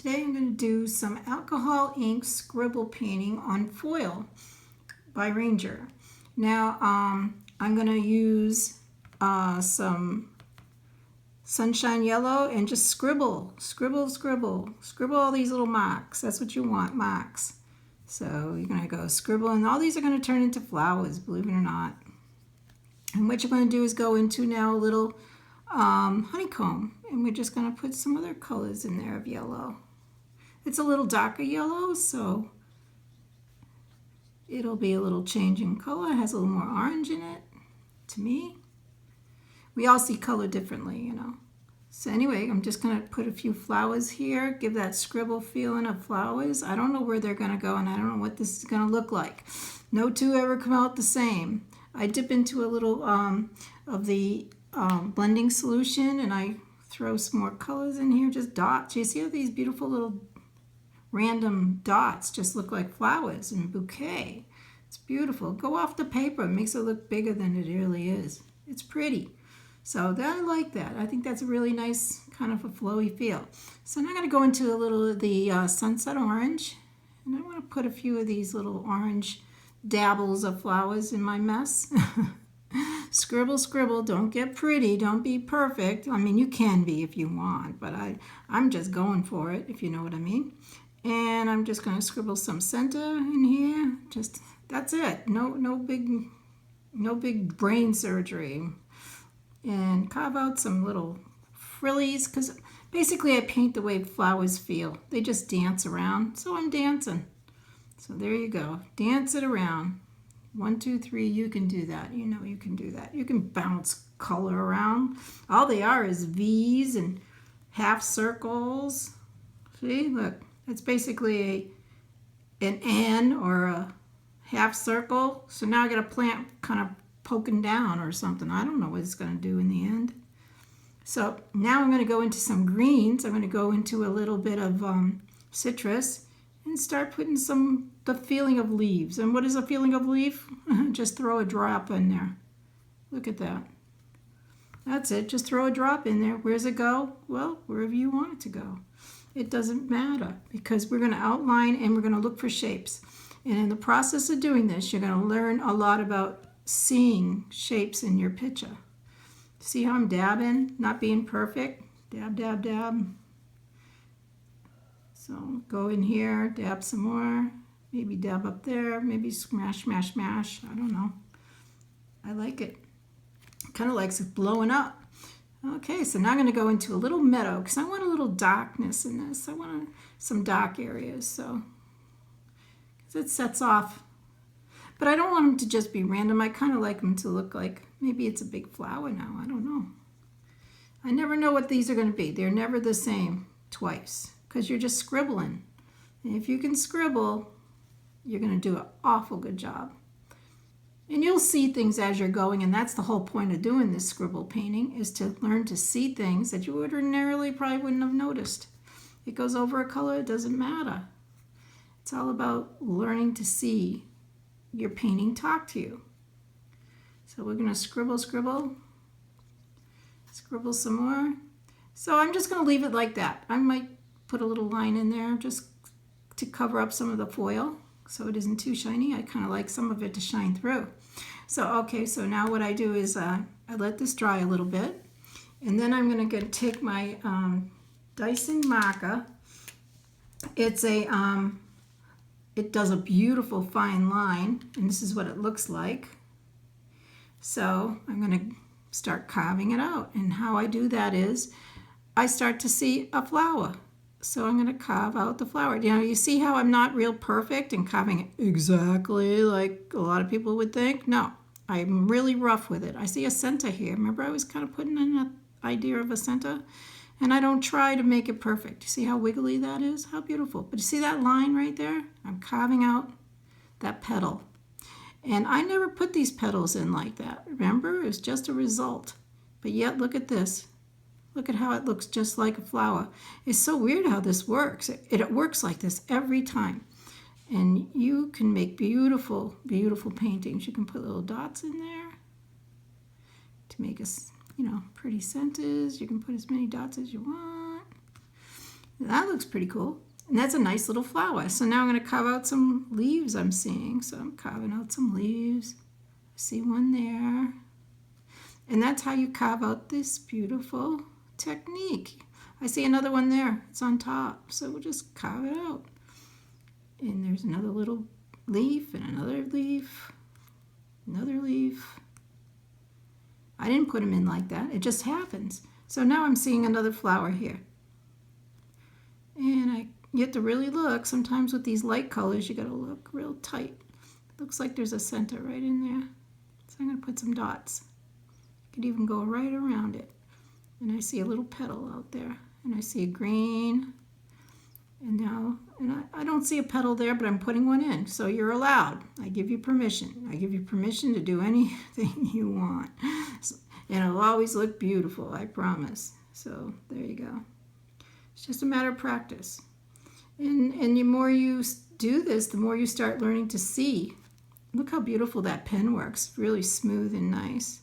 Today I'm going to do some alcohol ink scribble painting on foil by Ranger. Now I'm going to use some sunshine yellow and just scribble all these little marks. That's what you want, marks. So you're going to go scribble, and all these are going to turn into flowers, believe it or not. And what you're going to do is go into now a little honeycomb, and we're just going to put some other colors in there of yellow. It's a little darker yellow, so it'll be a little change in color. It has a little more orange in it, to me. We all see color differently, you know. So anyway, I'm just going to put a few flowers here, give that scribble feeling of flowers. I don't know where they're going to go, and I don't know what this is going to look like. No two ever come out the same. I dip into a little of the blending solution, and I throw some more colors in here, just dots. You see how these beautiful little random dots just look like flowers in a bouquet. It's beautiful. Go off the paper. It makes it look bigger than it really is. It's pretty. So I like that. I think that's a really nice kind of a flowy feel. So now I'm going to go into a little of the sunset orange, and I want to put a few of these little orange dabbles of flowers in my mess. Scribble, scribble. Don't get pretty. Don't be perfect. I mean, you can be if you want, but I'm just going for it, if you know what I mean. And I'm just going to scribble some center in here. Just that's it. No big brain surgery. And carve out some little frillies, because basically I paint the way flowers feel. They just dance around, so I'm dancing. So there you go. Dance it around. 1, 2, 3, you can do that. You know you can do that. You can bounce color around. All they are is V's and half circles. See, look, it's basically an N or a half circle. So now I got a plant kind of poking down or something. I don't know what it's going to do in the end. So now I'm going to go into some greens. I'm going to go into a little bit of citrus and start putting the feeling of leaves. And what is a feeling of leaf? Just throw a drop in there. Look at that. That's it. Just throw a drop in there. Where's it go? Well, wherever you want it to go. It doesn't matter, because we're going to outline and we're going to look for shapes. And in the process of doing this, you're going to learn a lot about seeing shapes in your picture. See how I'm dabbing, not being perfect? Dab, dab, dab. So go in here, dab some more, maybe dab up there, maybe smash, smash, smash. I don't know. I like it. Kind of likes it blowing up. Okay, so now I'm going to go into a little meadow, because I want a little darkness in this. I want some dark areas, so because it sets off. But I don't want them to just be random. I kind of like them to look like maybe it's a big flower now. I don't know. I never know what these are going to be. They're never the same twice, because you're just scribbling. And if you can scribble, you're going to do an awful good job. And you'll see things as you're going, and that's the whole point of doing this scribble painting, is to learn to see things that you ordinarily probably wouldn't have noticed. It goes over a color, it doesn't matter. It's all about learning to see your painting talk to you. So we're going to scribble, scribble, scribble some more. So I'm just going to leave it like that. I might put a little line in there just to cover up some of the foil so it isn't too shiny. I kind of like some of it to shine through. So okay, so now what I do is I let this dry a little bit, and then I'm going to take my Dyson marker. It's a it does a beautiful fine line, and this is what it looks like. So I'm going to start carving it out, and how I do that is I start to see a flower. So I'm going to carve out the flower. You know, you see how I'm not real perfect in carving it exactly like a lot of people would think? No, I'm really rough with it. I see a center here. Remember I was kind of putting in an idea of a center? And I don't try to make it perfect. You see how wiggly that is? How beautiful. But you see that line right there? I'm carving out that petal. And I never put these petals in like that. Remember? It's just a result. But yet, look at this. Look at how it looks just like a flower. It's so weird how this works. It works like this every time. And you can make beautiful, beautiful paintings. You can put little dots in there to make us, you know, pretty centers. You can put as many dots as you want. That looks pretty cool. And that's a nice little flower. So now I'm going to carve out some leaves I'm seeing. So I'm carving out some leaves. I see one there. And that's how you carve out this beautiful technique. I see another one there. It's on top. So we'll just carve it out. And there's another little leaf and another leaf. Another leaf. I didn't put them in like that. It just happens. So now I'm seeing another flower here. And you have to really look. Sometimes with these light colors, you got to look real tight. It looks like there's a center right in there. So I'm going to put some dots. You could even go right around it. And I see a little petal out there. And I see a green. And now, I don't see a petal there, but I'm putting one in. So you're allowed. I give you permission. I give you permission to do anything you want. And it'll always look beautiful, I promise. So there you go. It's just a matter of practice. And the more you do this, the more you start learning to see. Look how beautiful that pen works. Really smooth and nice.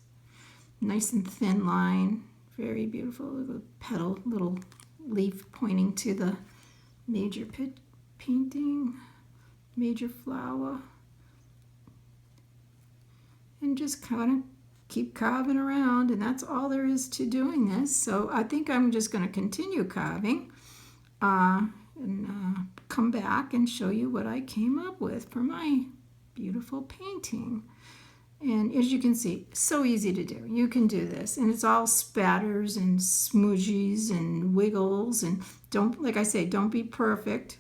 Nice and thin line. Very beautiful. Little petal, little leaf pointing to the major painting, major flower. And just kind of keep carving around, and that's all there is to doing this. So I think I'm just going to continue carving and come back and show you what I came up with for my beautiful painting. And as you can see, so easy to do. You can do this, and it's all spatters and smooshies and wiggles. And don't, like I say, don't be perfect.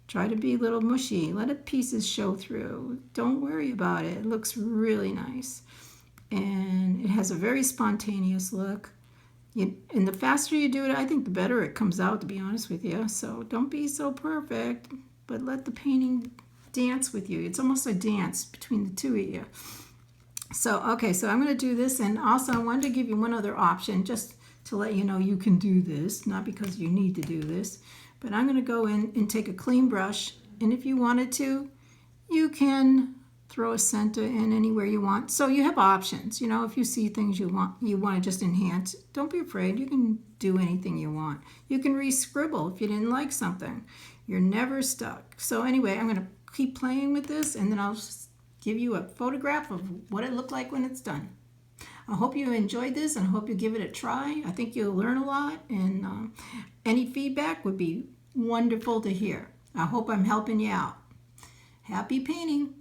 Try to be a little mushy. Let the pieces show through. Don't worry about it. It looks really nice. And it has a very spontaneous look. And the faster you do it, I think the better it comes out, to be honest with you. So don't be so perfect, but let the painting dance with you. It's almost a dance between the two of you. So, okay, so I'm going to do this. And also I wanted to give you one other option just to let you know you can do this, not because you need to do this. But I'm going to go in and take a clean brush. And if you wanted to, you can throw a center in anywhere you want. So you have options. You know, if you see things you want to just enhance, don't be afraid. You can do anything you want. You can re-scribble if you didn't like something. You're never stuck. So anyway, I'm going to keep playing with this, and then I'll give you a photograph of what it looked like when it's done. I hope you enjoyed this, and I hope you give it a try. I think you'll learn a lot, and any feedback would be wonderful to hear. I hope I'm helping you out. Happy painting!